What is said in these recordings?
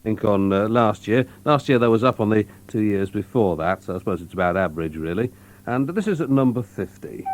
think on last year. Last year, there was up on the 2 years before that, so I suppose it's about average, really. And this is at number 50.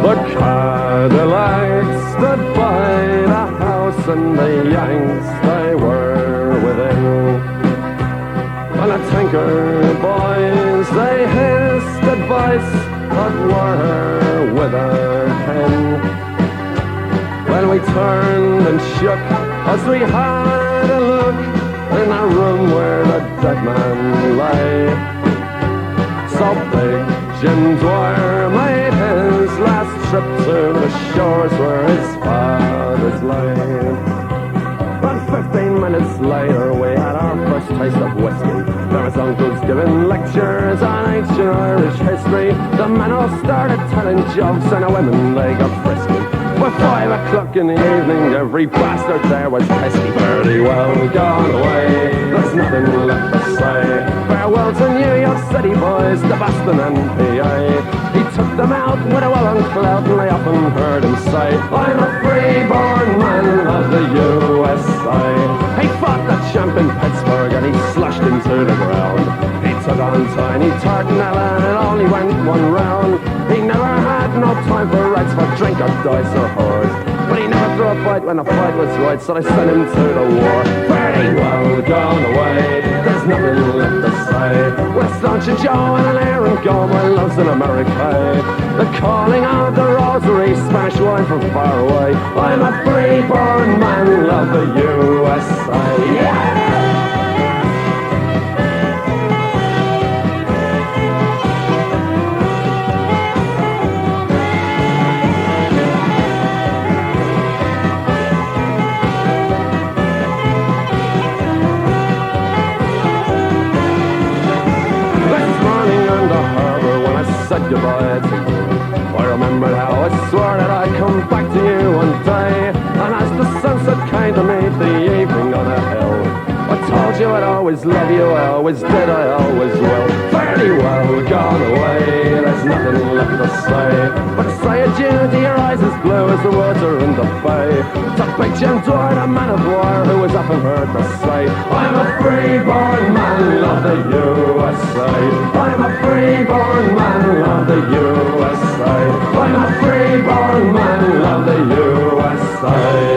The Cadillac stood by the house and the Yanks they were within. And the Tinker boys they hissed advice but were with a pen. When we turned and shook as we had a look in the room where the dead man lay. So big Jim Dwyer made his last trip to the shores where his fathers lay. But 15 minutes later we had our first taste of whiskey. There was uncles giving lectures on ancient Irish history. The men all started telling jokes and the women they got frisky. By 5 o'clock in the evening every bastard there was pesky. Pretty well gone away, there's nothing left to say. Farewell to New York City boys, to Boston and PA. He took them out with a well-on clout and they often heard him say, I'm a free-born man of the USA. He fought the champ in Pittsburgh and he slashed him to the ground. He took on Tiny Tartanella and it only went one round. He never had no time for rights for drink or dice or whores. But he never threw a fight when the fight was right, so they sent him to the war. Very well gone away, there's nothing left to say. With Staunch and Joe and Aaron go, my love's in America. The calling of the rosary, Spanish wine from far away. I'm a free-born man of the USA. Yeah! Said goodbye to you. I remembered how I swore that I'd come back to you one day. And as the sunset came to meet the evening on a hill, I told you I'd always love you, I always did, I always will. Fairly well gone away, there's nothing left to say. But to say adieu to your eyes as blue as the water in the bay. To big Jim Dwyer, the man of war, who was often heard to say, I'm a free-born man of the USA. I'm a free-born man of the USA. I'm a free-born man of the USA.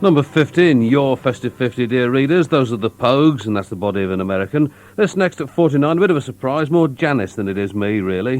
Number 50 in your Festive 50, dear readers. Those are the Pogues, and that's the body of an American. This next at 49, a bit of a surprise, more Janice than it is me, really.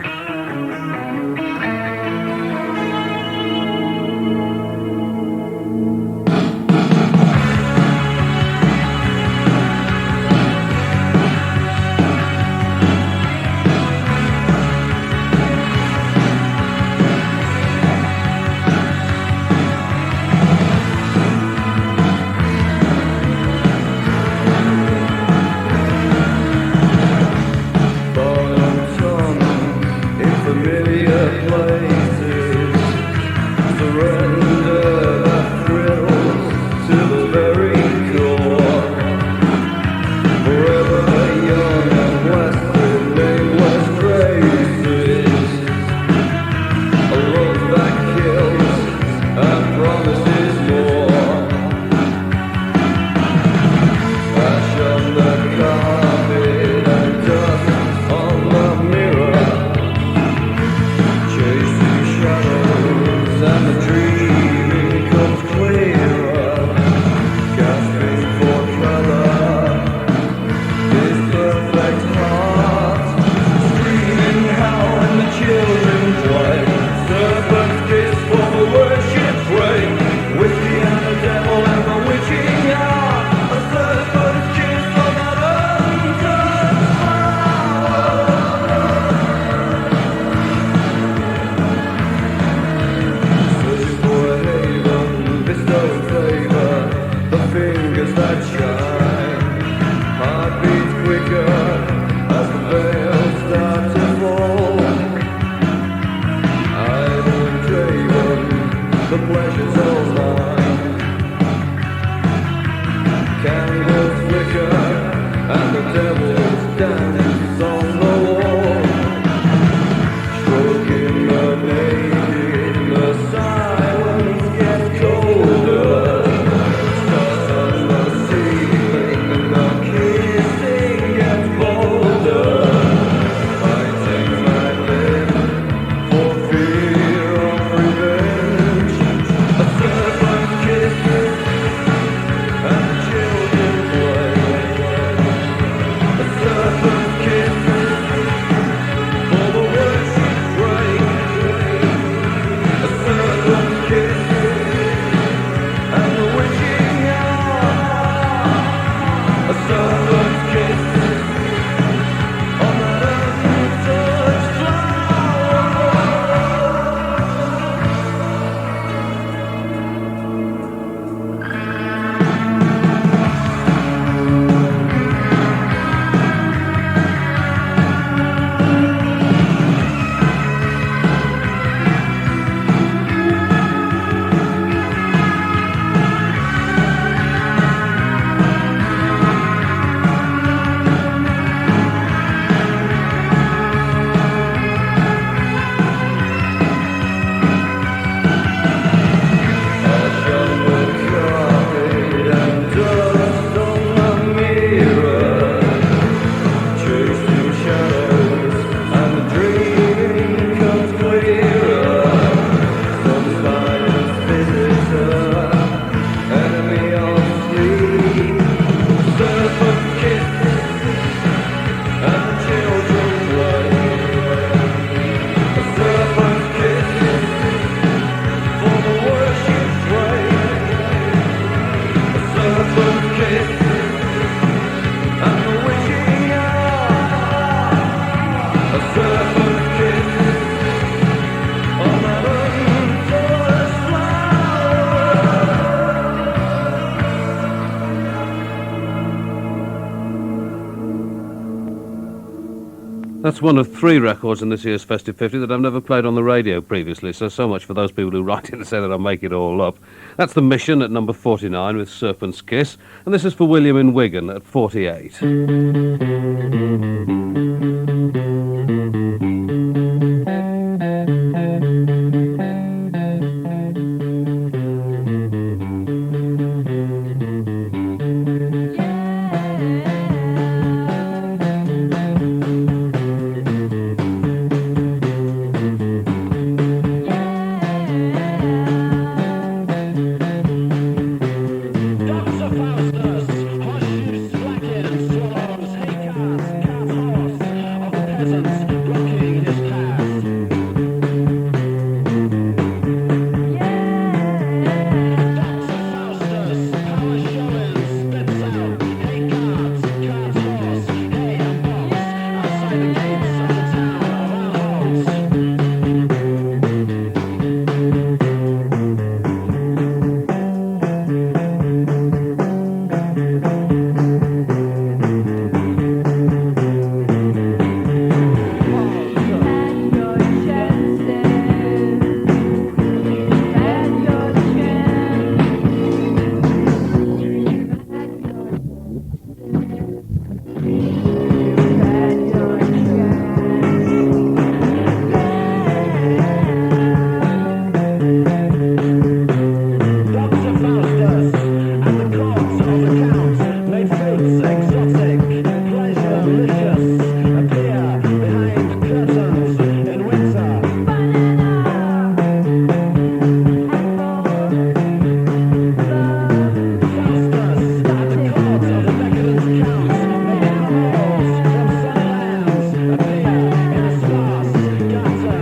That's one of 3 records in this year's Festive 50 that I've never played on the radio previously, so much for those people who write in and say that I make it all up. That's The Mission at number 49 with Serpent's Kiss, and this is for William in Wigan at 48. exotic, pleasurelicious, appear behind curtains in winter. Faustus at the court of the decadent counts, making calls from sunny lands, appear in sparse curtains.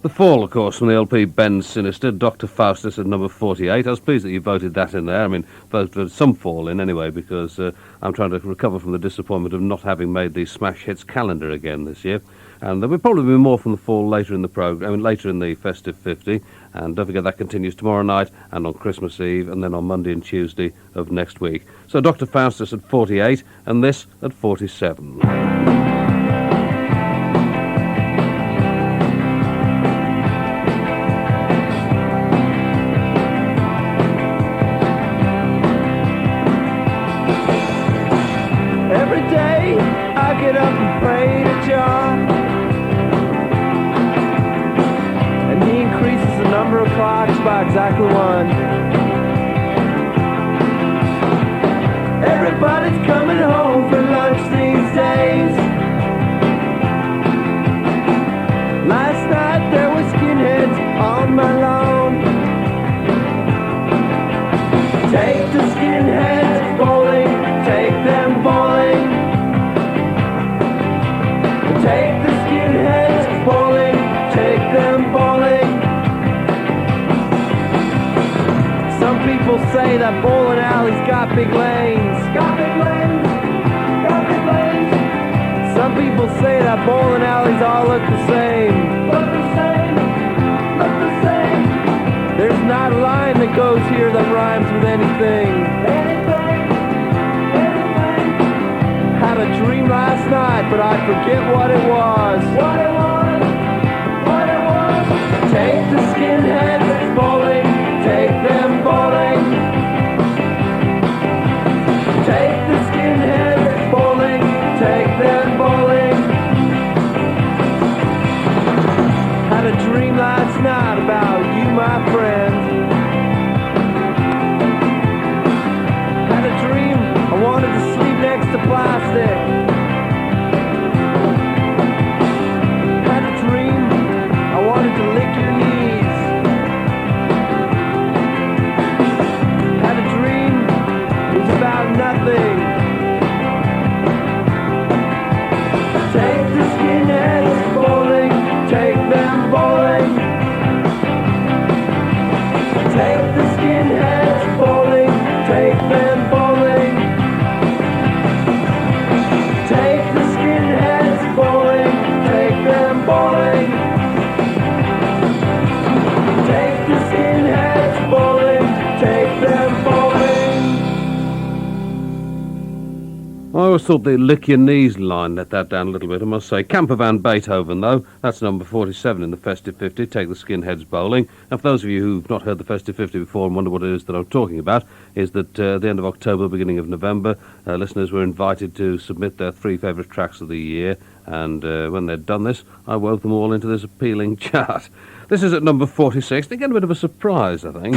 The Fall, of course, from the LP Ben Sinister, Dr. Faustus at number 48. I was pleased that you voted that in there. I mean, voted some Fall in anyway, because I'm trying to recover from the disappointment of not having made the Smash Hits calendar again this year. And there will probably be more from the Fall later in the program, I mean, later in the Festive 50. And don't forget that continues tomorrow night and on Christmas Eve and then on Monday and Tuesday of next week. So Dr. Faustus at 48 and this at 47. Every day I get up and pray to John, and he increases the number of clocks by exactly one. skinheads bowling, take them bowling. Take the skinheads bowling, take them bowling. Some people say that bowling alleys got big lanes. Got big lanes, got big lanes. Some people say that bowling alleys all look the same. Look the same, look the same. There's not a line that goes here that rhymes with anything. Anything, anything. Had a dream last night, but I forget what it was. What it was, what it was. Take the skinheads bowling, take them bowling. Take the skinheads bowling, take them bowling. Had a dream last night about you, my friend. Had a dream I wanted to sleep next to plastic. Had a dream I wanted to lick your knees. Had a dream it was about nothing. Take the skinheads bowling, take them bowling. Take the skinheads bowling, take them bowling. Take the skinheads bowling, take them bowling. Take the skinheads bowling, take them bowling. I always thought the lick your knees line let that down a little bit, I must say. Camper Van Beethoven, though, that's number 47 in the Festive 50, Take the Skinheads Bowling. And for those of you who've not heard the Festive 50 before and wonder what it is that I'm talking about, is that at the end of October, beginning of November, listeners were invited to submit their 3 favourite tracks of the year, and when they'd done this, I wove them all into this appealing chart. This is at number 46. They get a bit of a surprise, I think.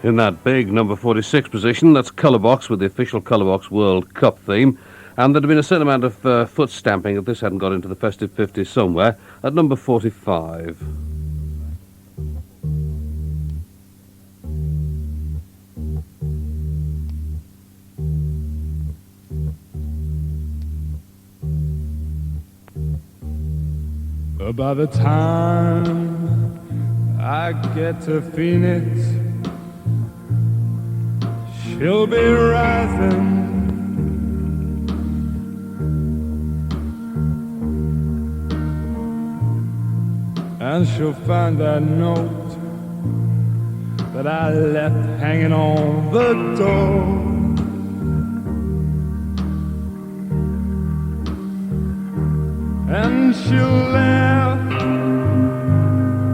In that big number 46 position, that's Colourbox with the official Colourbox World Cup theme. And there'd have been a certain amount of foot stamping if this hadn't got into the Festive 50 somewhere at number 45. By the time I get to Phoenix, she'll be rising. And she'll find that note that I left hanging on the door. And she'll laugh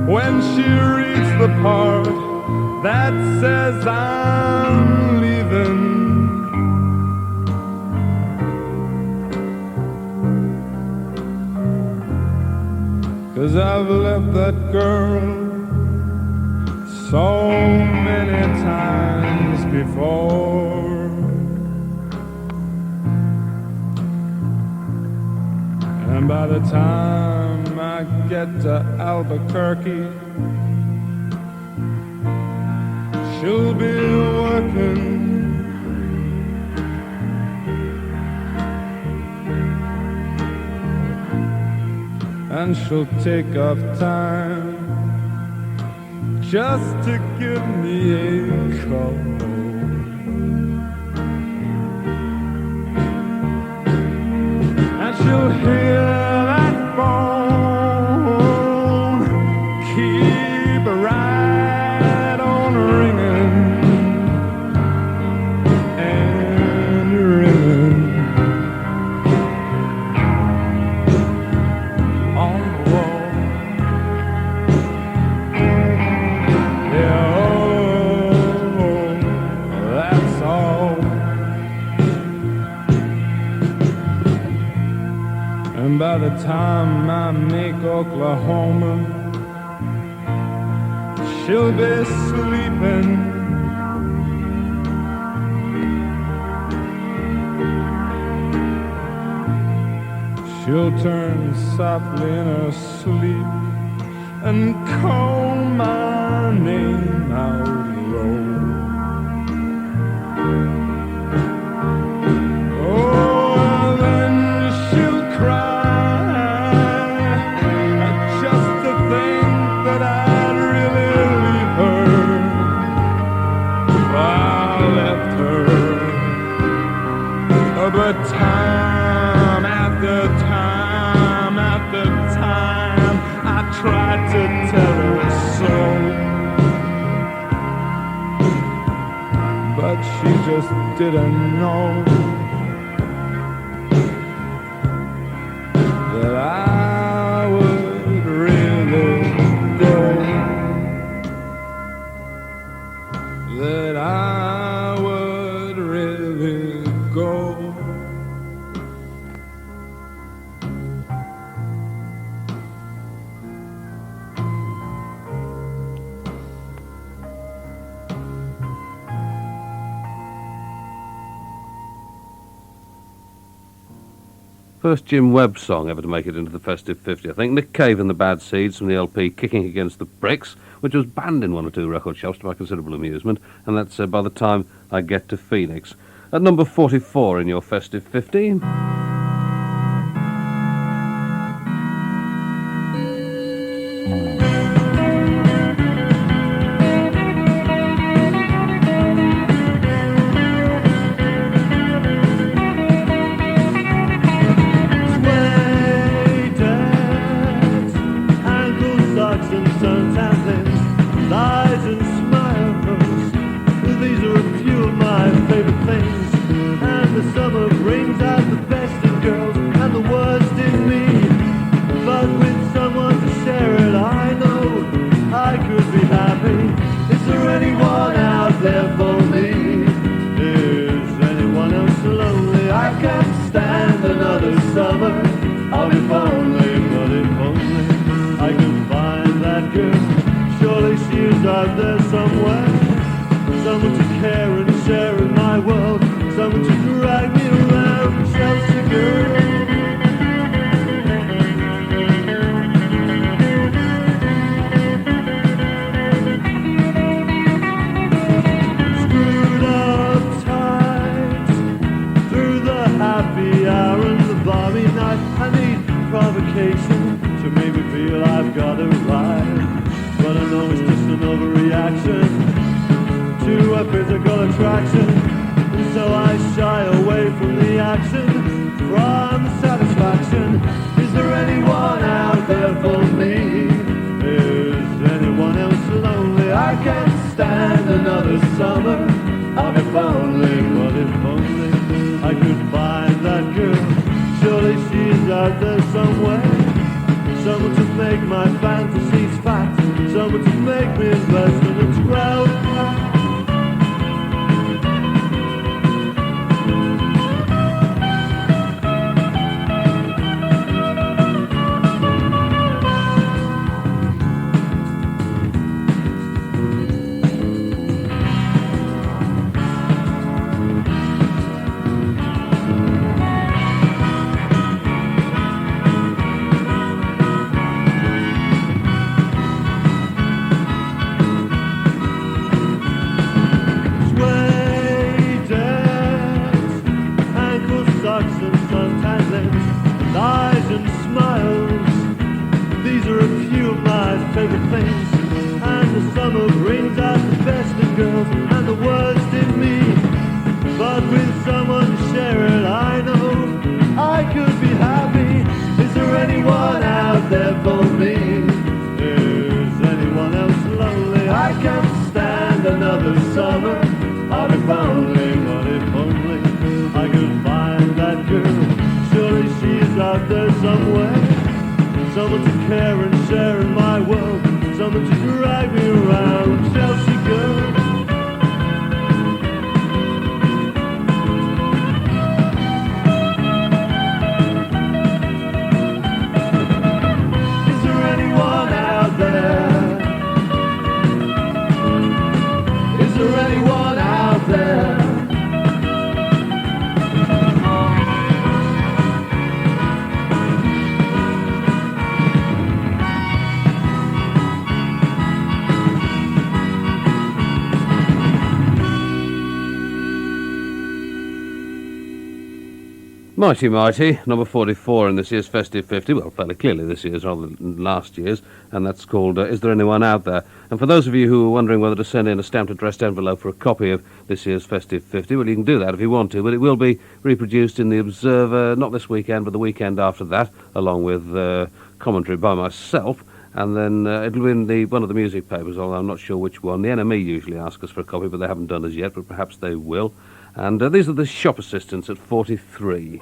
when she reads the part that says I'm leaving. 'Cause I've left that girl so many times before. And by the time I get to Albuquerque, she'll be working. And she'll take off time just to give me a call. And she'll hear that phone keep right on ringing and ringing on the wall. Yeah, oh, that's all. And by the time I make Oklahoma, she'll be sleeping. She'll turn softly in her sleep and call my name out low. Oh, then she'll cry just to think that I'd really leave her. I left her, but time after time after time I tried to tell her so, but she just didn't know that I would really go, that I would really go. First Jim Webb song ever to make it into the Festive 50, I think. Nick Cave and the Bad Seeds from the LP Kicking Against the Bricks, which was banned in one or two record shops to my considerable amusement, and that's By the Time I Get to Phoenix. At number 44 in your Festive 50... provocation to make me feel I've got it right. But I know it's just an overreaction to a physical attraction. And so I shy away from the action, from the satisfaction. Is there anyone out there for me? Is anyone else lonely? I can't stand another summer of if only, but if only I could find that girl. Surely she's out there somewhere. Someone to make my fantasies fat, someone to make me invest in its growth. Someone to care and share in my world, someone to drag me around, Chelsea girl. Is there anyone out there? Is there anyone out there? Mighty Mighty, number 44 in this year's Festive 50, well, fairly clearly this year's rather than last year's, and that's called Is There Anyone Out There? And for those of you who are wondering whether to send in a stamped addressed envelope for a copy of this year's Festive 50, well, you can do that if you want to, but it will be reproduced in the Observer, not this weekend, but the weekend after that, along with commentary by myself, and then it'll be in one of the music papers, although I'm not sure which one. The NME usually ask us for a copy, but they haven't done as yet, but perhaps they will. And these are the shop assistants at 43.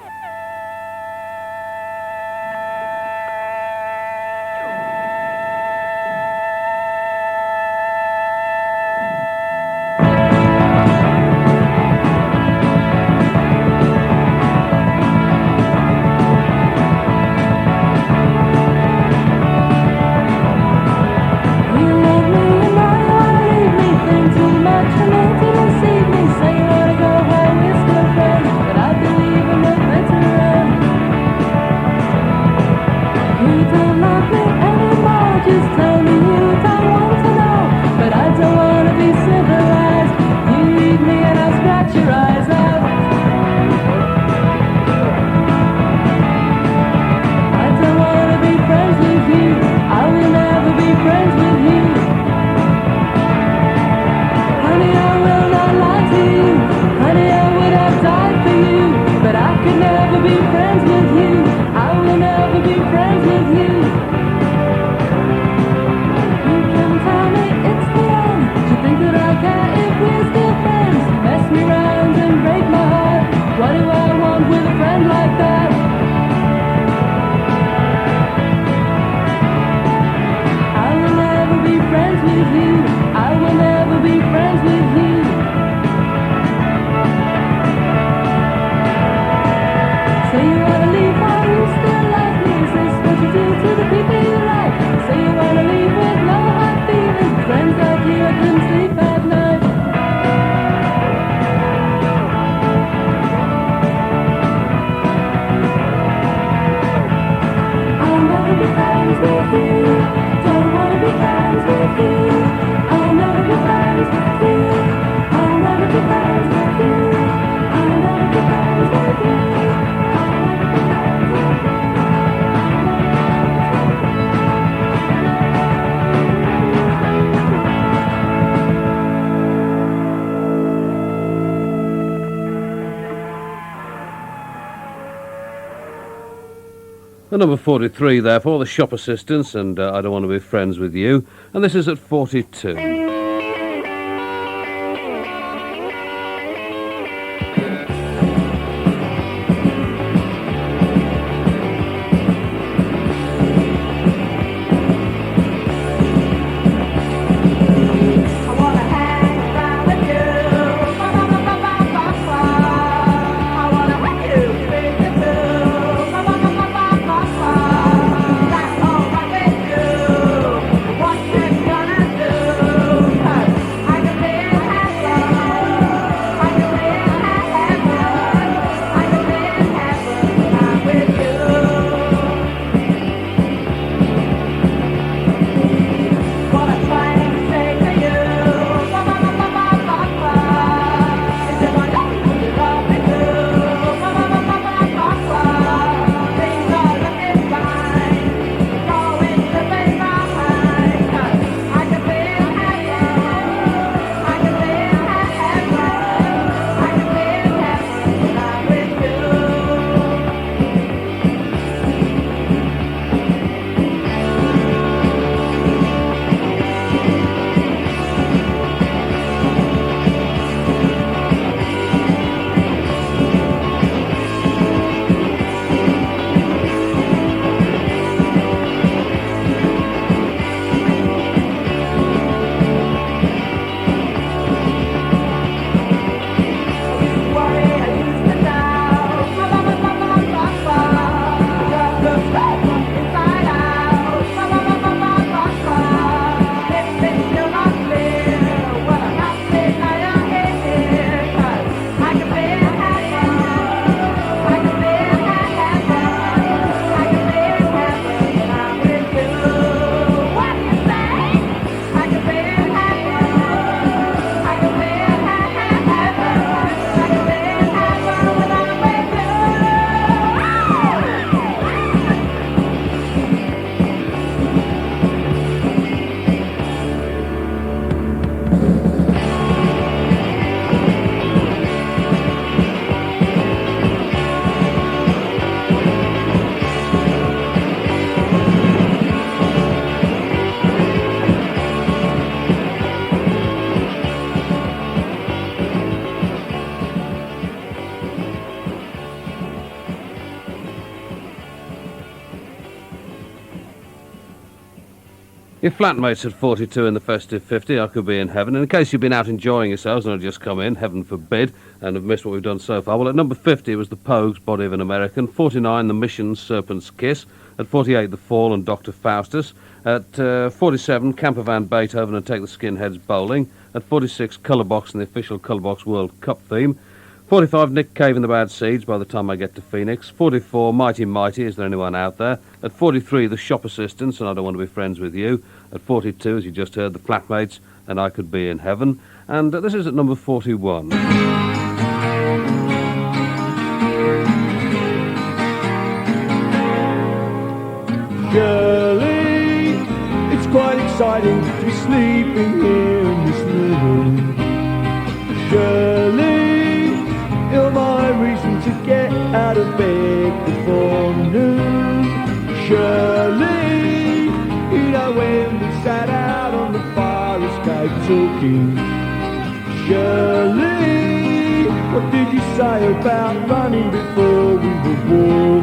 At number 43, therefore, the shop assistants, and I Don't Want to Be Friends with You, and this is at 42. Your flatmates at 42 in the Festive 50, I Could Be in Heaven. And in case you've been out enjoying yourselves and have just come in, heaven forbid, and have missed what we've done so far, well, at number 50 was the Pogues, Body of an American. 49, the Mission's Serpent's Kiss. At 48, The Fall and Dr. Faustus. At 47, Campervan, Beethoven and Take the Skinheads Bowling. At 46, Colourbox and the official Colourbox World Cup theme. 45, Nick Cave and the Bad Seeds, By the Time I Get to Phoenix. 44, Mighty Mighty, Is There Anyone Out There? At 43, The Shop Assistants, and I Don't Want to Be Friends with You. At 42, as you just heard, The Flatmates, and I Could Be in Heaven. And this is at number 41. Girlie, it's quite exciting to be sleeping here in this room. Girlie, you're my reason to get out of bed before noon. Shirley, you know when we sat out on the fire escape talking. Shirley, what did you say about running before we were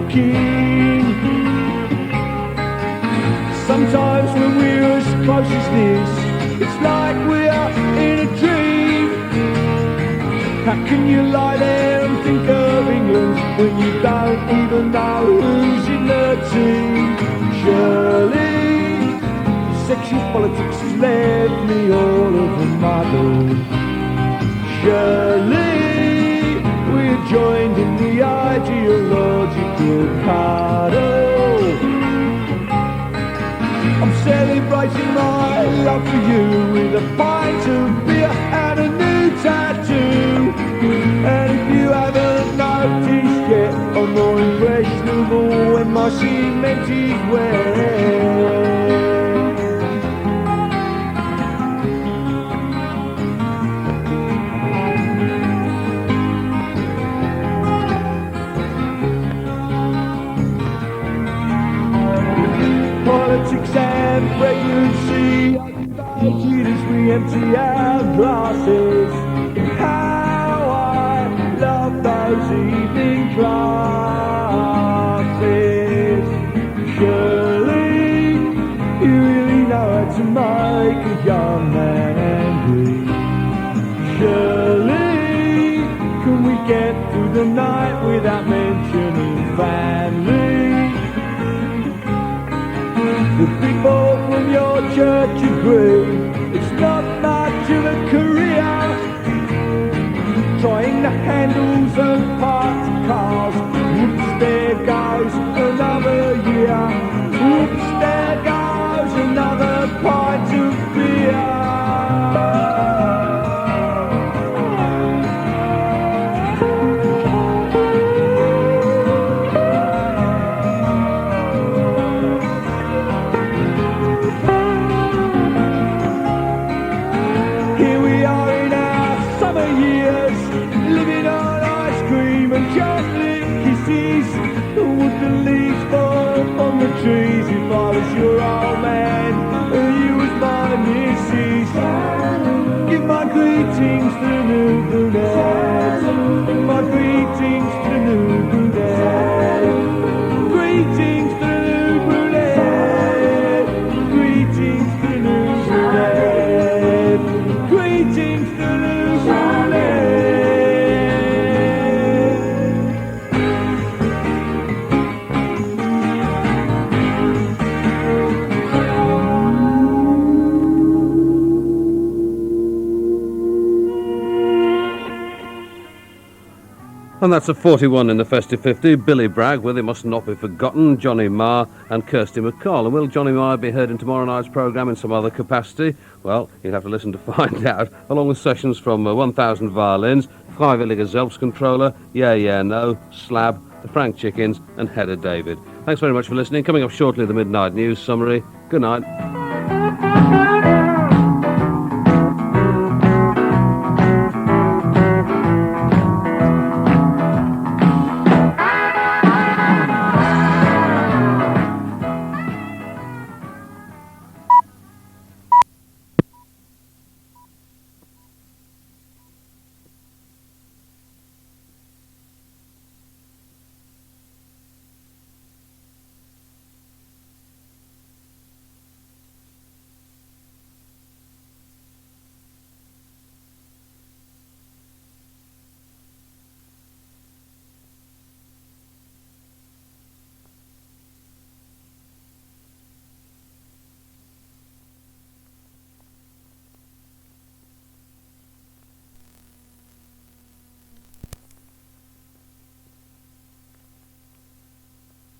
walking? Sometimes when we're as close as this, it's like we're in a dream. How can you lie there and think of England when you don't even know who's in the team? Shirley, sexual politics has left me all of a muddle. Shirley, we're joined in the ideological puddle. I'm celebrating my love for you with a pint of beer and a new tattoo. And if you haven't noticed yet, I'm more impressionable when my cement is wet. Politics and pregnancy are divided as we empty our glasses. How I love those evening classes. Surely you really know how to make a young man angry. Surely can we get through the night without mentioning family? The people from your church agree it's not much of a career. Trying the handles of parts cars. Whoops, there goes another year. Whoops, there goes another pint of beer. Here we are in our summer years, living on ice cream and chocolate kisses. Would the leaves fall on the trees if I was your old man and you was my missus? Give my greetings to the new brunette. My greetings to the new brunette. Greetings to the new brunette. Greetings to the new brunette. Greetings to the new brunette. And that's a 41 in the Festive 50. Billy Bragg with It Must Not Be Forgotten, Johnny Marr and Kirsty MacColl. And will Johnny Marr be heard in tomorrow night's programme in some other capacity? Well, you'll have to listen to find out, along with sessions from 1000 Violins, Freiwilliger Selbstcontroller, Yeah, Yeah, No, Slab, the Frank Chickens and Hedda David. Thanks very much for listening. Coming up shortly, the Midnight News Summary. Good night.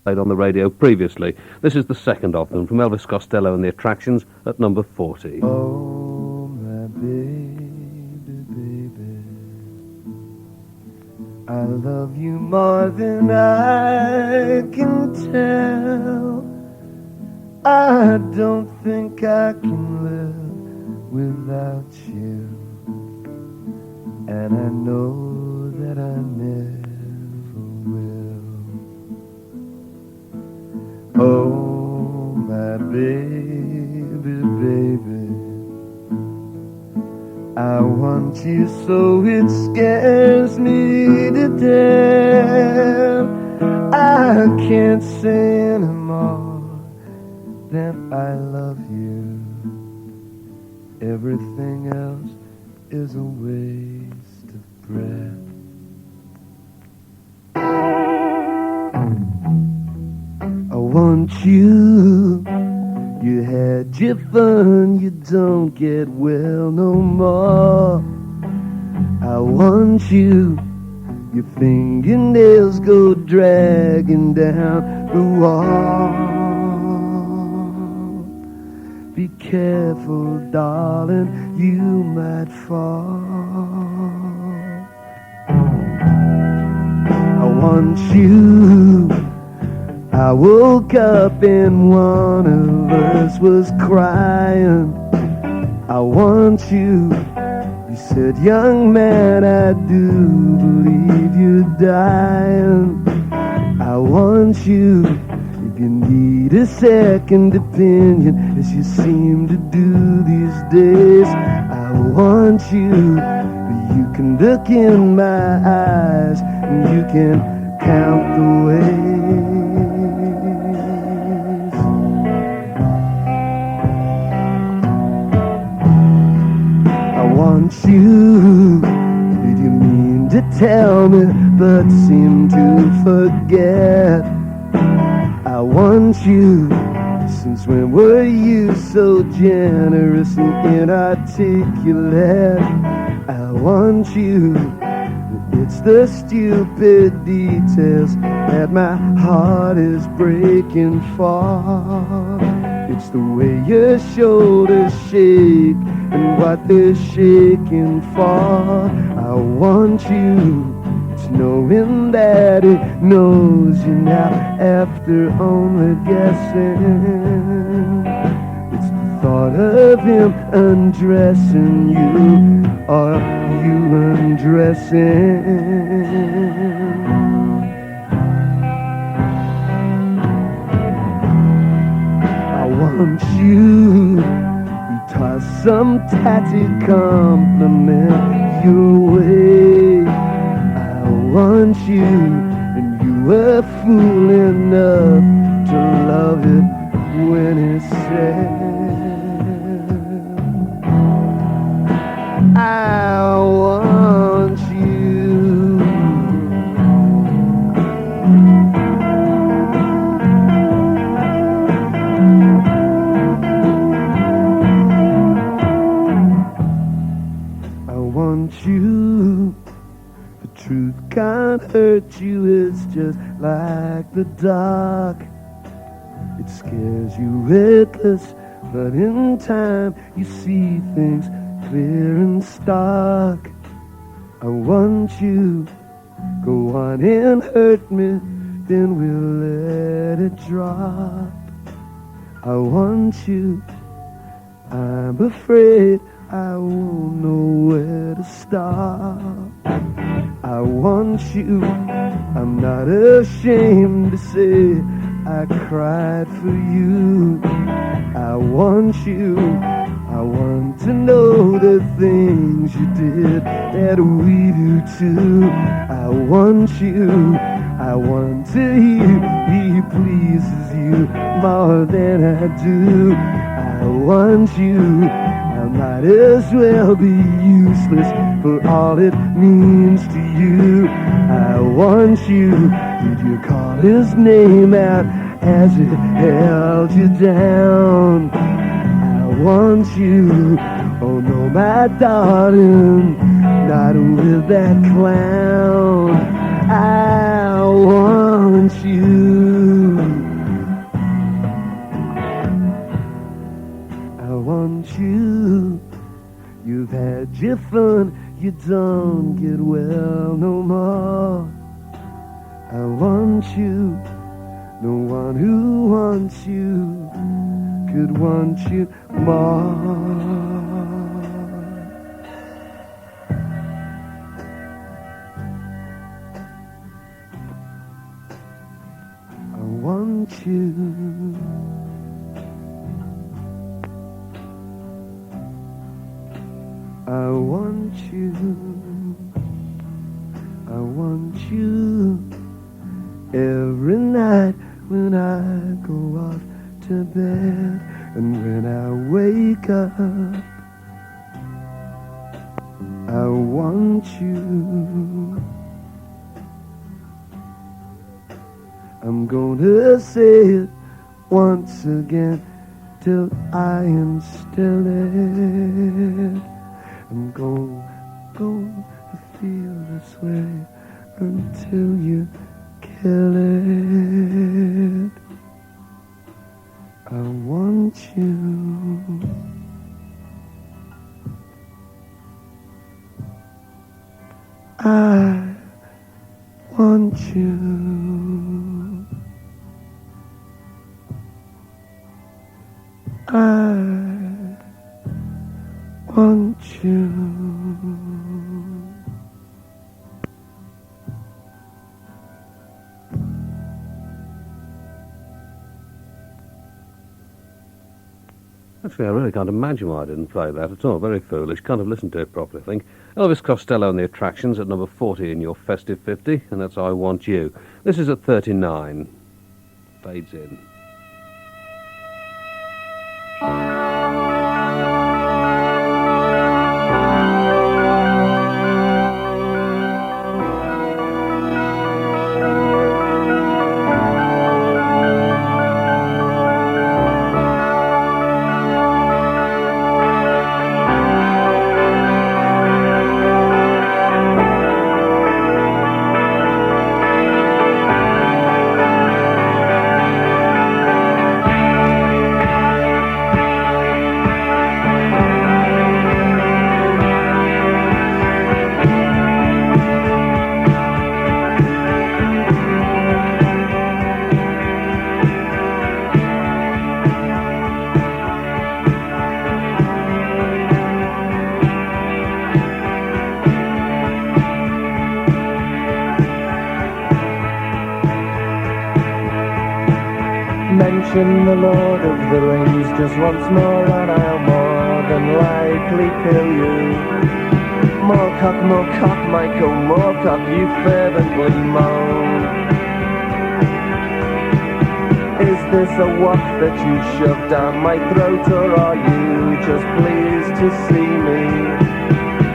Played on the radio previously. This is the second of them from Elvis Costello and the Attractions at number 40. Oh, my baby, baby, I love you more than I can tell. I don't think I can live without you, and I know that I never will. Oh, my baby, baby, I want you so it scares me to death. I can't say anymore that I love you. Everything else is a waste of breath. I want you. You had your fun, you don't get well no more. I want you. Your fingernails go dragging down the wall. Be careful, darling, you might fall. I want you. I woke up and one of us was crying. I want you. You said, young man, I do believe you're dying. I want you. You If you need a second opinion, as you seem to do these days, I want you. You can look in my eyes and you can count the ways. I want you. Did you mean to tell me but seem to forget? I want you. Since when were you so generous and inarticulate? I want you. It's the stupid details that my heart is breaking for. It's the way your shoulders shake and what they're shaking for. I want you. It's knowing that it knows you now after only guessing. It's the thought of him undressing you or you undressing. I want you. You toss some tatty compliment your way. I want you, and you were fool enough to love it when it said, I want you. I want you. The truth can't hurt you, it's just like the dark. It scares you witless, but in time you see things clear and stark. I want you. Go on and hurt me, then we'll let it drop. I want you. I'm afraid I won't know where to stop. I want you. I'm not ashamed to say I cried for you. I want you. I want to know the things you did that we do too. I want you. I want to hear he pleases you more than I do. I want you. I might as well be useless for all it means to you. I want you. Did you call his name out as it held you down? I want you. Oh no, my darling, not with that clown. I want you. I want you. You've had your fun, you don't get well no more. I want you. No one who wants you could want you more. I want you. I want you. I want you. Every night when I go off to bed and when I wake up, I want you. I'm gonna say it once again till I am still dead. I'm gonna feel this way until you kill it. I want you. I want you. I want you. Actually, I really can't imagine why I didn't play that at all. Very foolish. Can't have listened to it properly, I think. Elvis Costello and the Attractions at number 40 in your Festive 50, and that's I Want You. This is at 39. Fades in. Mention the Lord of the Rings just once more and I'll more than likely kill you. More cock, Michael, more cock, you fervently moan. Is this a waft that you shove down my throat, or are you just pleased to see me?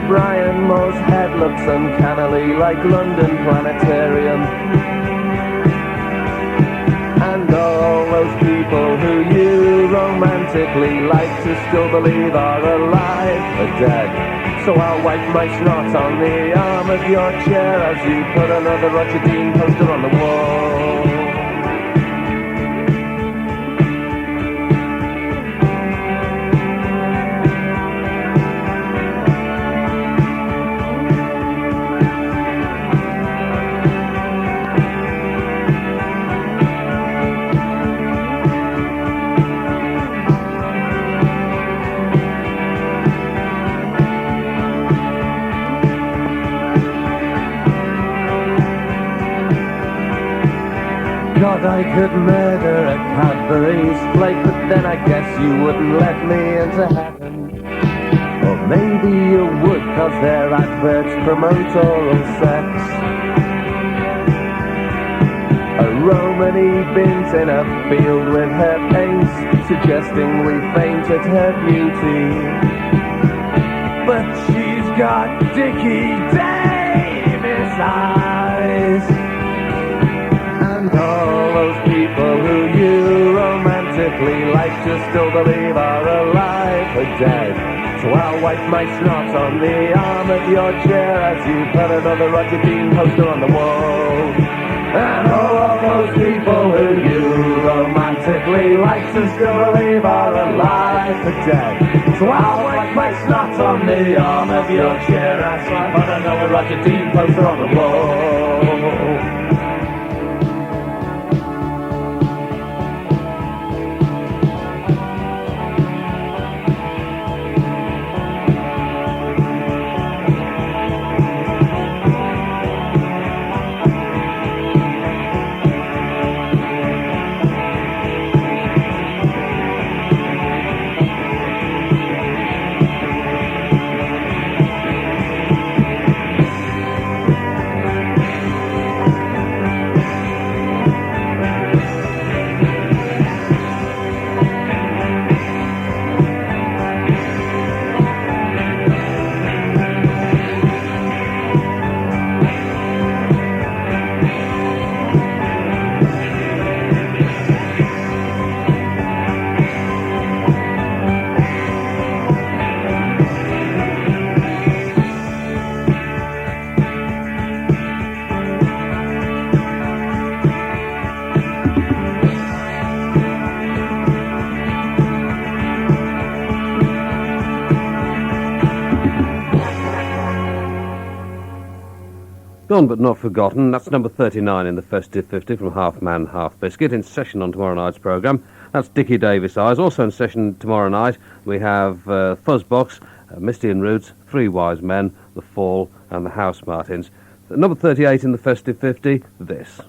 Brian Moore's head looks uncannily like London Planetarium. And all those people who you romantically like to still believe are alive or dead. So I'll wipe my snot on the arm of your chair as you put another Roger Dean poster on the wall. God, I could murder a Cadbury's flake, but then I guess you wouldn't let me into heaven. Or maybe you would, cause their adverts promote oral sex. A Romany bint in a field with her paints, suggesting we faint at her beauty. But she's got Dickie Davis eyes. And all those people who you romantically like to still believe are alive or dead. So I'll wipe my snot on the arm of your chair as you put another Roger Dean poster on the wall. And all of those people who you romantically like to still believe are alive or dead. So I'll wipe my snot on the arm of your chair as I put another Roger Dean poster on the wall. Gone but not forgotten. That's number 39 in the Festive 50 from Half Man, Half Biscuit, in session on tomorrow night's programme. That's Dickie Davis Eyes. Also in session tomorrow night, we have Fuzzbox, Misty and Roots, Three Wise Men, The Fall, and the House Martins. Number 38 in the Festive 50, this.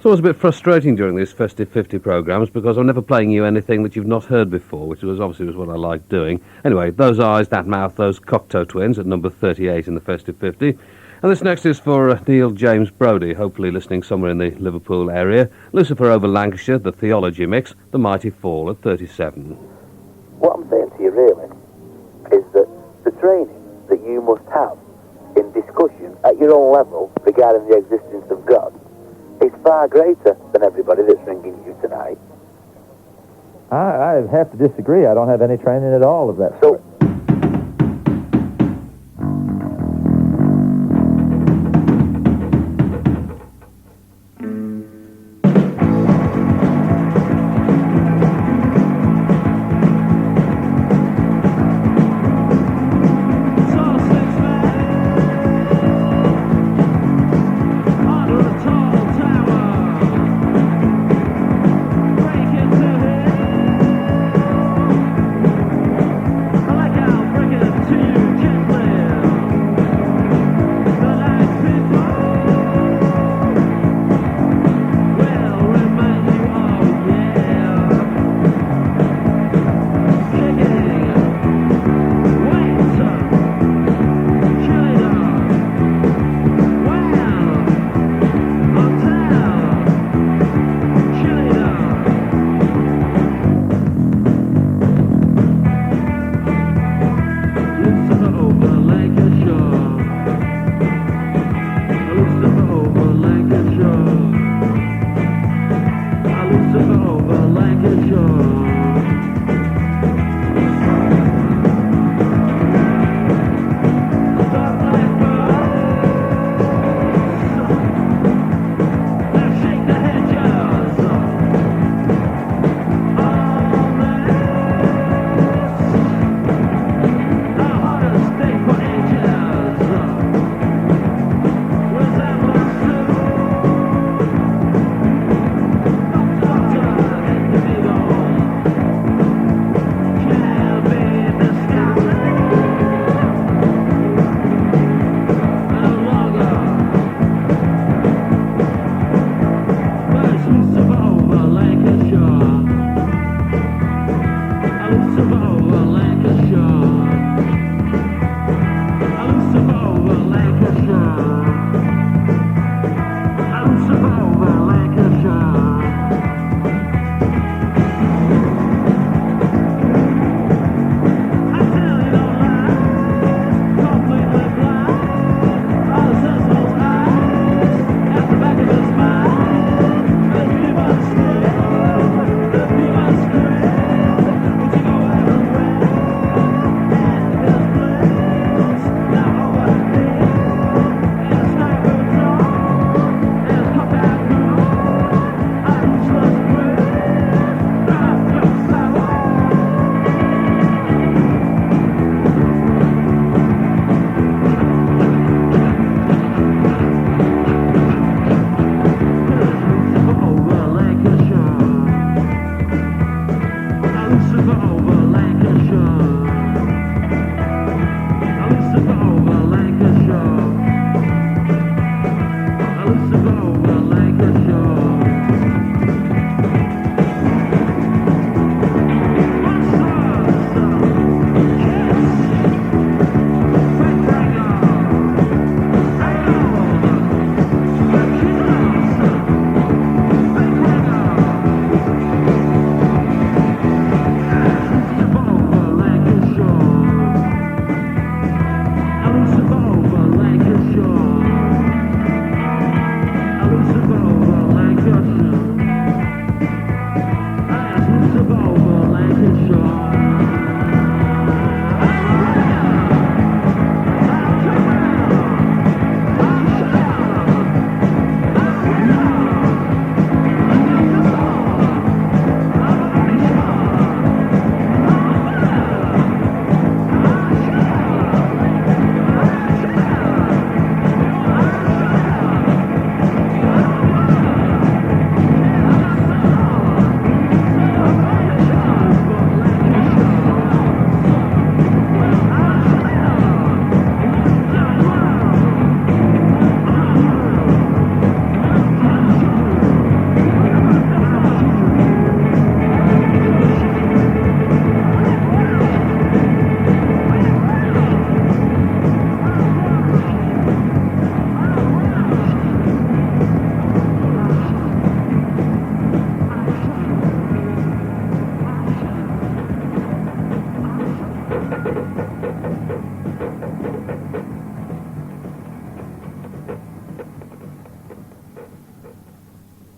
It's always a bit frustrating during these Festive 50 programmes because I'm never playing you anything that you've not heard before, which was obviously what I like doing. Anyway, Those Eyes, That Mouth, Those Cocteau Twins at number 38 in the Festive 50. And this next is for Neil James Brodie, hopefully listening somewhere in the Liverpool area. Lucifer over Lancashire, the Theology Mix, The Mighty Fall at 37. What I'm saying to you really is that the training that you must have in discussion at your own level regarding the existence of God is far greater than everybody that's ringing you tonight. I have to disagree. I don't have any training at all of that So, sort.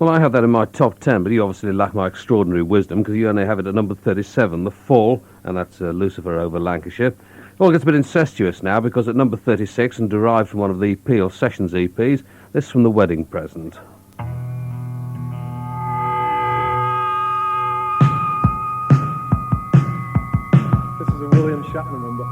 Well, I have that in my top 10, but you obviously lack my extraordinary wisdom because you only have it at number 37, The Fall, and that's Lucifer over Lancashire. It all gets a bit incestuous now because at number 36, and derived from one of the Peel Sessions EPs, this from The Wedding Present. This is a William Shatner number.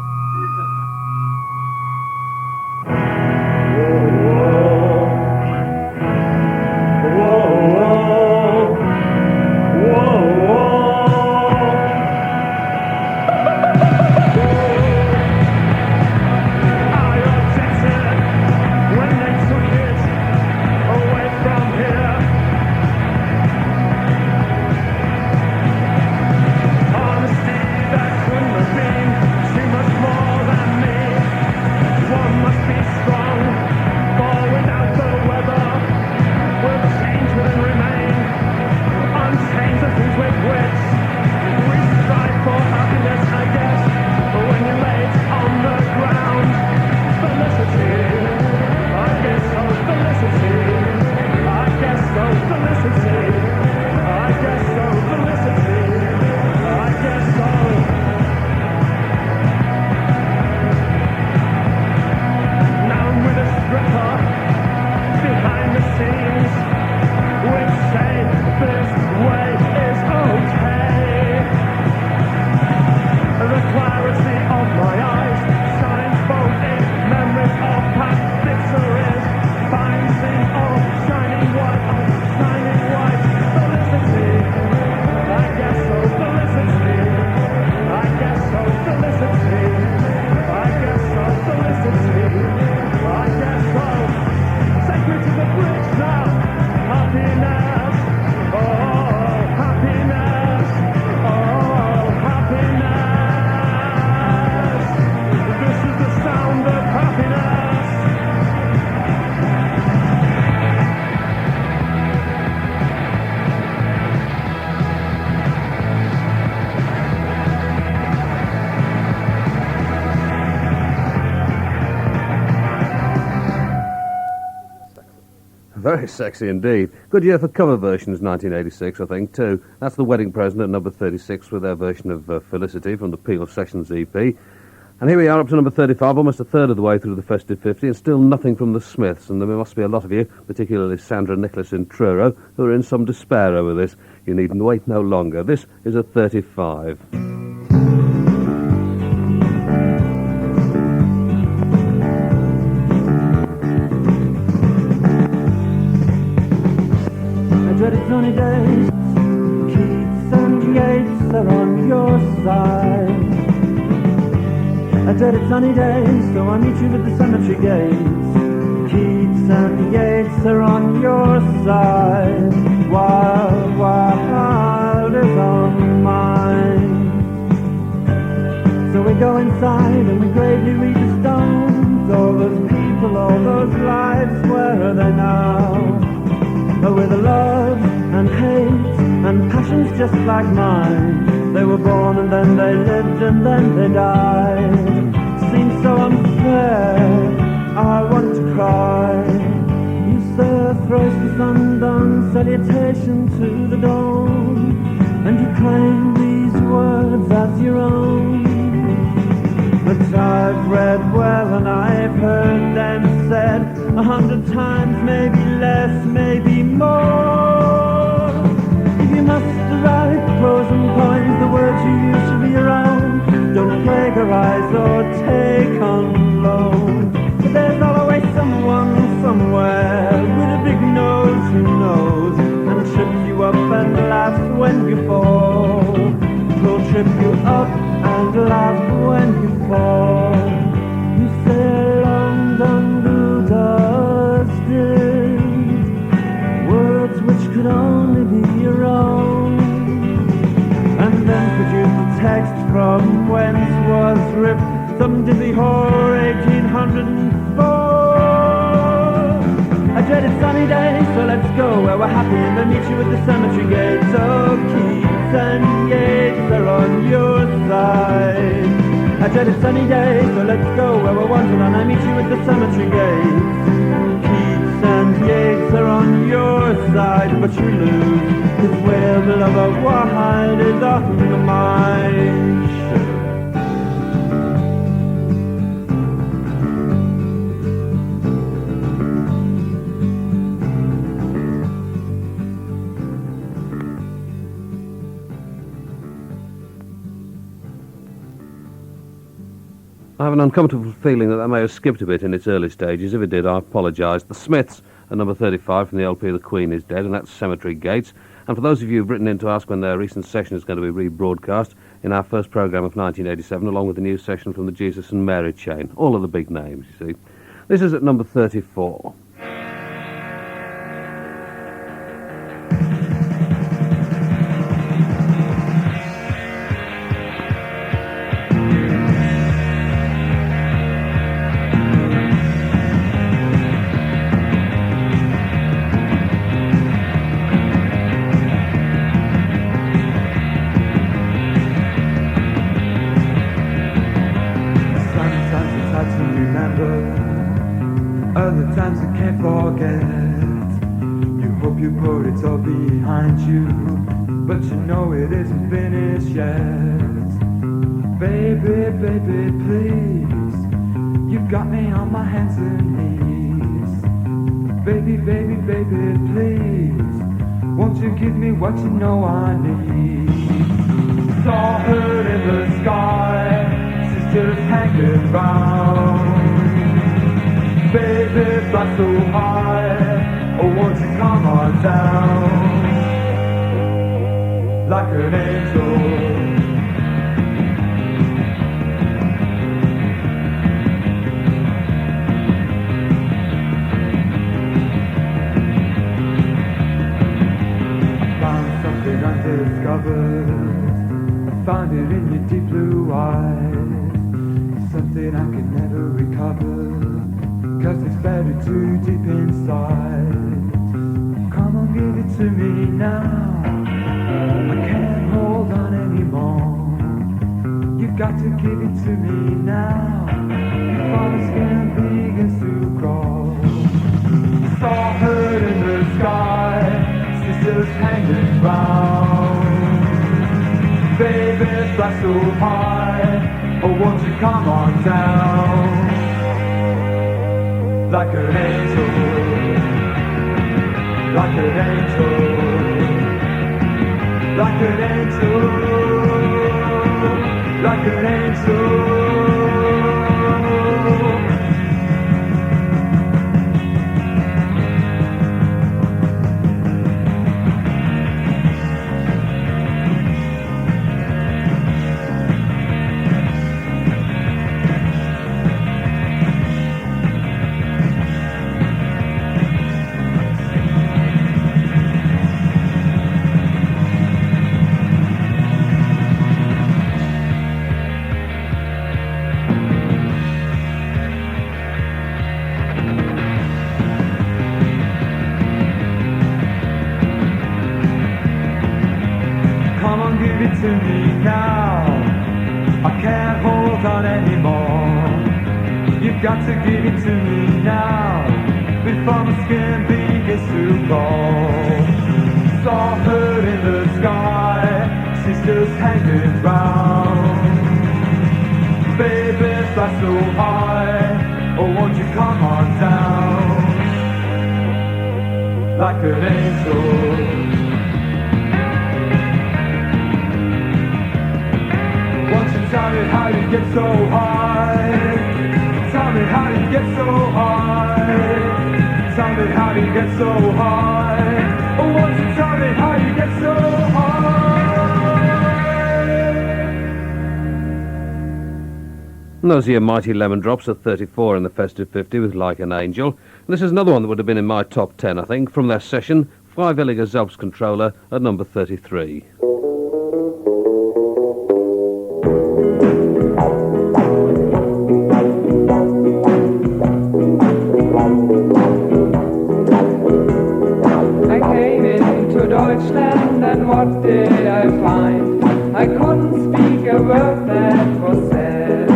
Very sexy indeed. Good year for cover versions, 1986, I think, too. That's The Wedding Present at number 36 with their version of Felicity from the Peel Sessions EP. And here we are up to number 35, almost a third of the way through the Festive 50, and still nothing from the Smiths. And there must be a lot of you, particularly Sandra, Nicholas and Truro, who are in some despair over this. You needn't wait no longer. This is a 35. Dreaded sunny days, Keats and Yeats are on your side. I dreaded sunny days, so I meet you at the cemetery gates. Keats and Yeats are on your side. Wild, wild is on mine. So we go inside and we gravely read the stones. All those people, all those lives, where are they now? But with love and hate and passions just like mine, they were born and then they lived and then they died. Seems so unfair, I want to cry. You say a thrice this undone salutation to the dawn, and you claim these words as your own. But I've read well and I've heard them said 100 times, maybe less, maybe more. If you must write pros and points, the words you use should be your own. Don't plagiarize or take on loan. But there's always someone somewhere with a big nose who knows, and trips you up and laughs when you fall. Will trip you up and laugh when you fall. You say long done words which could only be your own, and then produce the text from whence was ripped some dizzy whore 1804. A dreaded sunny day, so let's go where we're happy and then meet you at the cemetery gates. Oh, Keats and Yeats are on your side. A dreaded sunny day, so let's go where we're wanted and I meet you at the cemetery gates. Keats and Yeats are on your side. but you lose. 'Cause where the lover wide is on the mind. I have an uncomfortable feeling that may have skipped a bit in its early stages. If it did, I apologise. The Smiths at number 35 from the LP The Queen is Dead, and that's Cemetery Gates. And for those of you who've written in to ask when their recent session is going to be rebroadcast, in our first programme of 1987, along with the new session from the Jesus and Mary chain. All of the big names, you see. This is at number 34. Other times I can't forget. You hope you put it all behind you, but you know it isn't finished yet. Baby, baby, please, you got me on my hands and knees. Baby, baby, baby, please, won't you give me what you know I need? Saw her in the sky, sisters hanging round. Baby, fly so high, oh won't you come on down, like an angel. I found something undiscovered, I found it in your deep blue eyes, something I could never recover. 'Cause it's buried too deep inside. Come on, give it to me now. I can't hold on anymore. You got to give it to me now, before the skin begins to crawl. Saw her in the sky, sisters hanging round. Baby, fly so high, oh won't you come on down, like an angel, like an angel, like an angel, like an angel. To me now, I can't hold on anymore. You've got to give it to me now, before my skin begins to crawl. Saw her in the sky, sisters hanging round. Baby, fly so high, oh won't you come on down, like an angel. Tell me how you get so high. Tell me how you get so high. Tell me how you get so high. Oh, won't you tell me how you get so high? And those are your mighty Lemon Drops at 34 in the Festive 50 with Like an Angel. And this is another one that would have been in my top 10, I think, from their session, Freiwilliger Selbstcontroller at number 33. Deutschland, and what did I find? I couldn't speak a word that was said.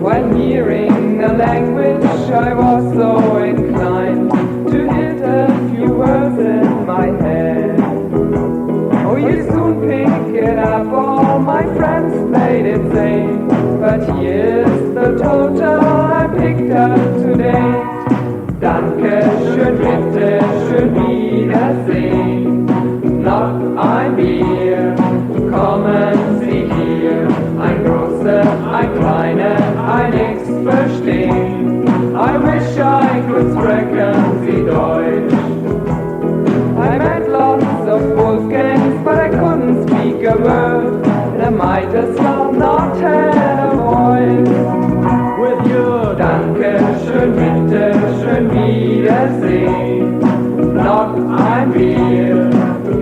When hearing a language, I was so inclined to hit a few words in my Wiedersehen. Noch ein Bier, kommen Sie hier. Ein großer, ein kleiner, ein nichts verstehen. I wish I could sprechen Sie Deutsch. I met lots of Wolfgangs, but I couldn't speak a word. And I might as well not have a voice. With your Danke, schön, bitte, schön, Wiedersehen. Noch ein Bier,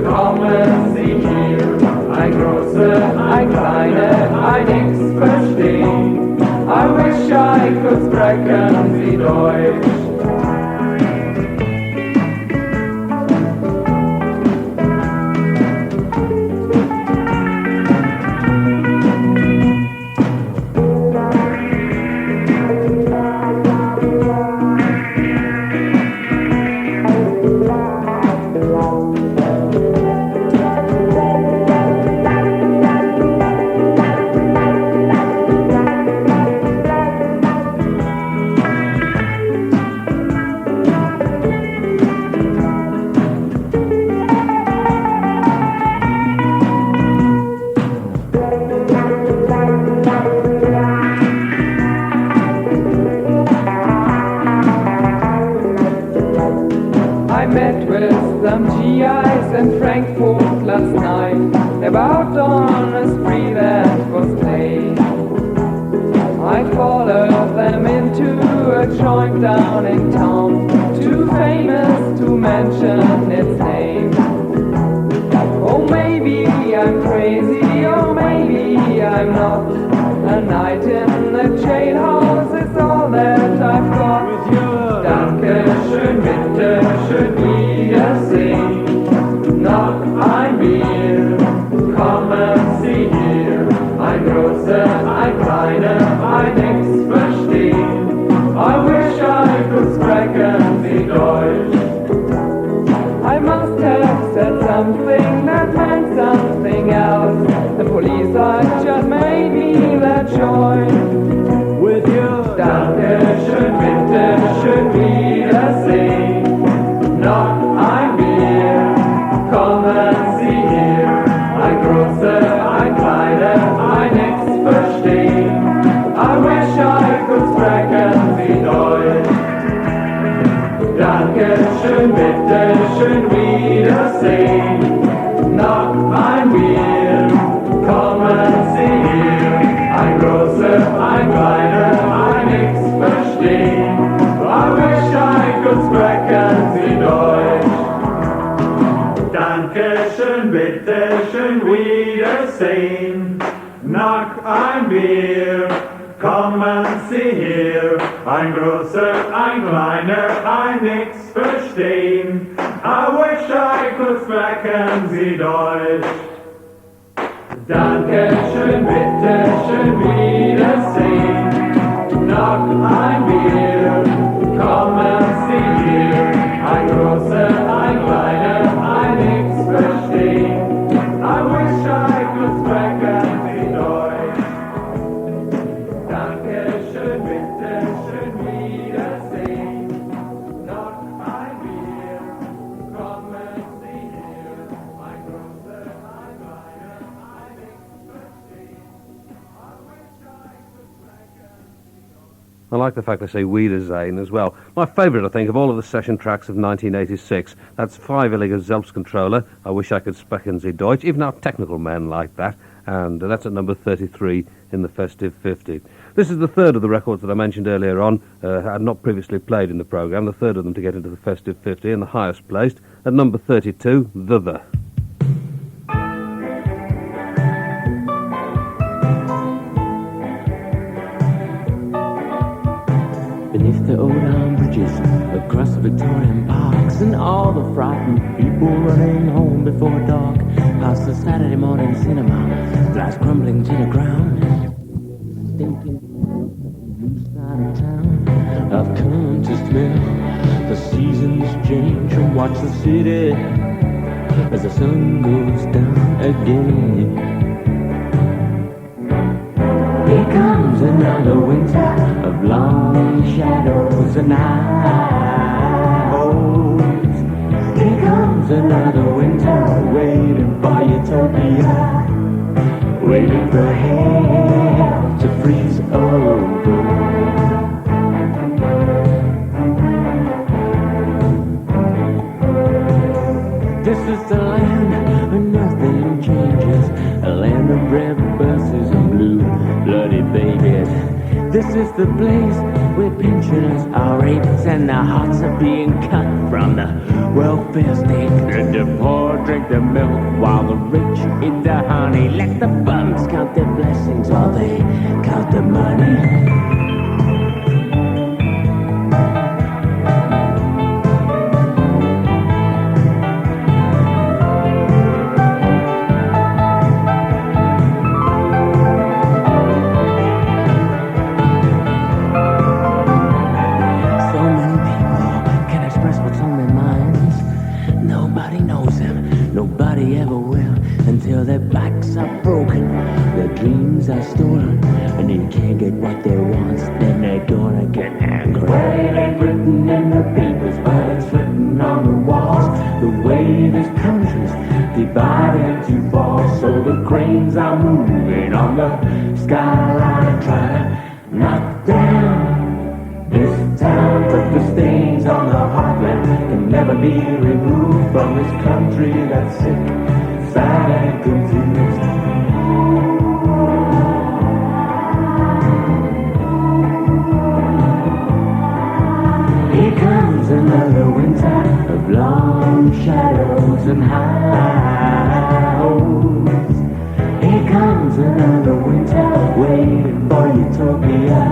kommen Sie hier. Ein großer, ein kleiner, ein nix verstehen. I wish I could sprechen Sie Deutsch. I met with some GIs in Frankfurt last night. About on a spree that was played. I followed them into a joint down in town, too famous to mention its name. Oh, maybe I'm crazy, or maybe I'm not. A night in a jailhouse is all that I've got. With your Danke, schön, bitte, schön, Wiedersehen. Noch ein Bier, kommen Sie hier. Ein großer, ein kleiner, ein nix verstehen. I wish I could sprechen Sie Deutsch. I must have said something that meant something else. The police are just made me that joy. With your Danke, schön, bitte, schön, Wiedersehen. Noch ein Bier, kommen Sie hier. Ein großer, ein kleiner, ein nix verstehen. I wish I could sprechen Sie Deutsch. Danke, schön, bitte, schön, Wiedersehen. Noch ein Bier, kommen Sie hier. Ein großer, ein kleiner, ein nix verstehen. I wish I could sprechen Sie Deutsch. Danke, schön, bitte, schön, Wiedersehen. Noch ein Bier, kommen Sie hier. Ein großer, ein kleiner, ein nix verstehen. I wish I could sprechen Sie Deutsch. Danke, schön, bitte, schön, Wiedersehen. Noch ein Bier, kommen Sie hier. Ein großer, ein kleiner, ein nix verstehen. I wish I could sprechen Sie Deutsch. Danke, schön, bitte, schön, Wiedersehen. Noch ein Bier, kommen Sie hier. Ein großer, ein kleiner, ein nix verstehen. I wish I could sprechen Sie Deutsch. I like the fact they say Wiedersehen as well. My favourite, I think, of all of the session tracks of 1986. That's Freiwilliger Selbstcontroller. I wish I could sprechen Sie Deutsch. Even our technical men like that. And that's at number 33 in the Festive 50. This is the third of the records that I mentioned earlier on. Had not previously played in the programme. The third of them to get into the Festive 50 and the highest placed. At number 32, The. Beneath the old iron bridges, across the Victorian parks, and all the frightened people running home before dark, past the Saturday morning cinema, glass crumbling to the ground. Thinking, new side of town, I've come to smell the seasons change and watch the city as the sun goes down again. Here comes another winter of long shadows and eyes. Here comes another utopia, waiting for hell to freeze over. This is the land where nothing changes, a land of red buses and blue bloody babies. This is the place where pensioners are raped and their hearts are being cut from the welfare state. Let the poor drink the milk while the rich eat the honey. Let the bums count their blessings while they count the money. Nobody ever will until their backs are broken, their dreams are stolen, and they can't get what they want. Then they're gonna get angry. Well, it ain't written in the papers, but it's written on the walls. The way this country's divided into balls, so the cranes are moving on the skyline, trying to knock down this town. But the stains on the heartland can never be removed from this country that's sick, sad and confused. Here comes another winter of long shadows and highs. Here comes another winter waiting for utopia,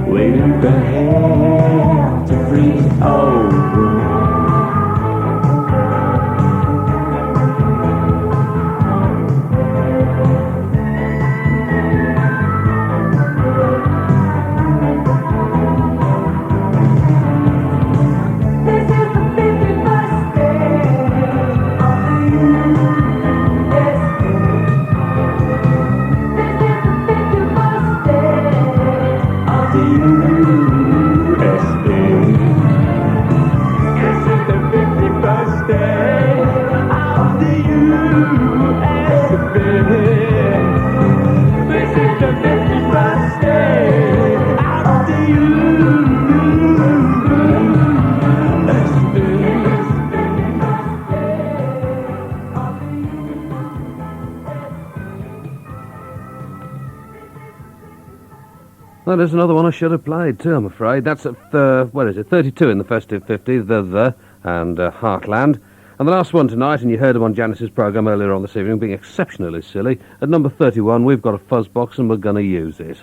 waiting for hell to freeze over. Well, there's another one I should have played too, I'm afraid. That's at, 32 in the Festive 50, and Heartland. And the last one tonight, and you heard him on Janice's programme earlier on this evening, being exceptionally silly. At number 31, we've got a fuzz box and we're going to use it.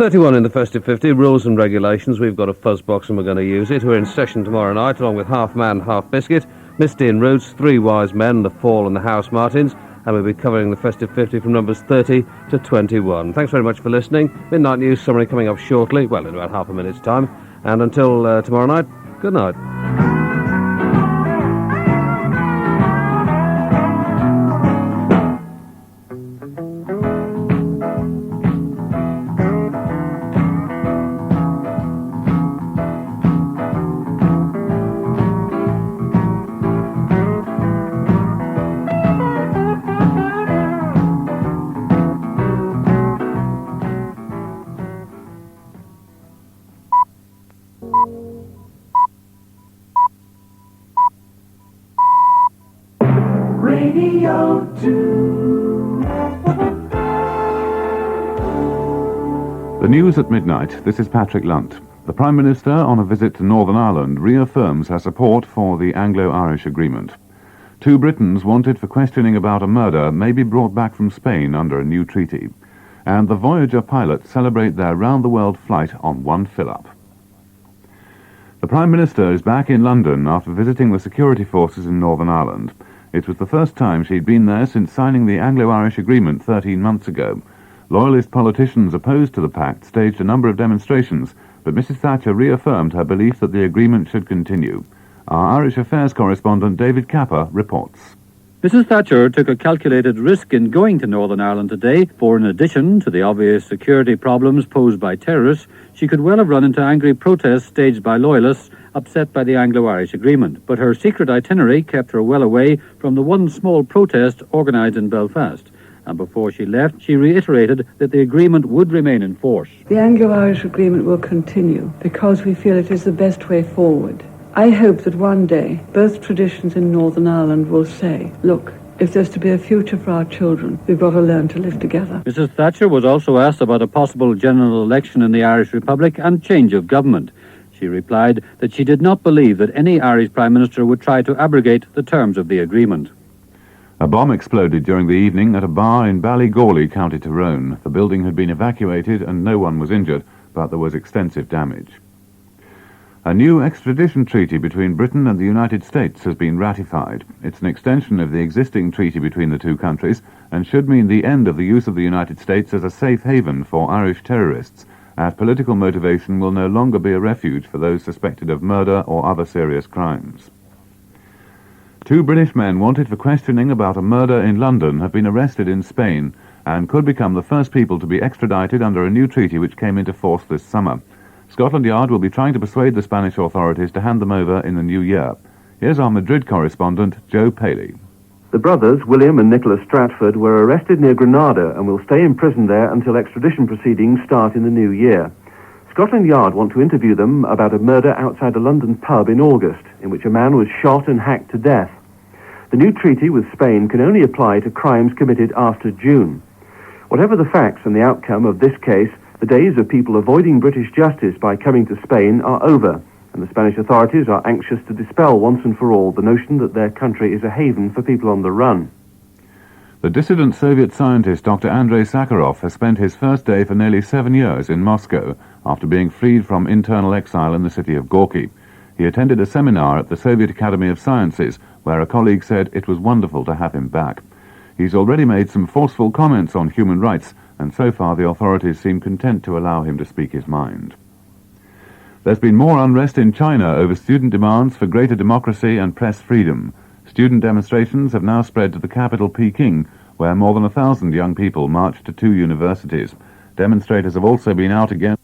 31 in the Festive 50, rules and regulations. We've got a fuzz box and we're going to use it. We're in session tomorrow night, along with Half Man, Half Biscuit, Misty and Roots, Three Wise Men, The Fall and the House Martins, and we'll be covering the Festive 50 from numbers 30 to 21. Thanks very much for listening. Midnight News summary coming up shortly, well, in about half a minute's time. And until tomorrow night, good night. Radio 2. The news at midnight. This is Patrick Lunt. The Prime Minister, on a visit to Northern Ireland, reaffirms her support for the Anglo-Irish Agreement. 2 Britons wanted for questioning about a murder may be brought back from Spain under a new treaty. And the Voyager pilots celebrate their round-the-world flight on one fill-up. The Prime Minister is back in London after visiting the security forces in Northern Ireland. It was the first time she'd been there since signing the Anglo-Irish Agreement 13 months ago. Loyalist politicians opposed to the pact staged a number of demonstrations, but Mrs. Thatcher reaffirmed her belief that the agreement should continue. Our Irish Affairs correspondent David Capper reports. Mrs. Thatcher took a calculated risk in going to Northern Ireland today, for in addition to the obvious security problems posed by terrorists, she could well have run into angry protests staged by loyalists upset by the Anglo-Irish Agreement. But her secret itinerary kept her well away from the one small protest organised in Belfast. And before she left, she reiterated that the agreement would remain in force. The Anglo-Irish Agreement will continue because we feel it is the best way forward. I hope that one day both traditions in Northern Ireland will say, look, if there's to be a future for our children, we've got to learn to live together. Mrs. Thatcher was also asked about a possible general election in the Irish Republic and change of government. She replied that she did not believe that any Irish Prime Minister would try to abrogate the terms of the agreement. A bomb exploded during the evening at a bar in Ballygawley, County Tyrone. The building had been evacuated and no one was injured, but there was extensive damage. A new extradition treaty between Britain and the United States has been ratified. It's an extension of the existing treaty between the two countries and should mean the end of the use of the United States as a safe haven for Irish terrorists, as political motivation will no longer be a refuge for those suspected of murder or other serious crimes. 2 British men wanted for questioning about a murder in London have been arrested in Spain and could become the first people to be extradited under a new treaty which came into force this summer. Scotland Yard will be trying to persuade the Spanish authorities to hand them over in the new year. Here's our Madrid correspondent, Joe Paley. The brothers, William and Nicholas Stratford, were arrested near Granada and will stay in prison there until extradition proceedings start in the new year. Scotland Yard want to interview them about a murder outside a London pub in August, in which a man was shot and hacked to death. The new treaty with Spain can only apply to crimes committed after June. Whatever the facts and the outcome of this case, the days of people avoiding British justice by coming to Spain are over, and the Spanish authorities are anxious to dispel once and for all the notion that their country is a haven for people on the run. The dissident Soviet scientist Dr. Andrei Sakharov has spent his first day for nearly 7 years in Moscow after being freed from internal exile in the city of Gorky. He attended a seminar at the Soviet Academy of Sciences where a colleague said it was wonderful to have him back. He's already made some forceful comments on human rights, and so far the authorities seem content to allow him to speak his mind. There's been more unrest in China over student demands for greater democracy and press freedom. Student demonstrations have now spread to the capital, Peking, where more than 1,000 young people marched to 2 universities. Demonstrators have also been out again.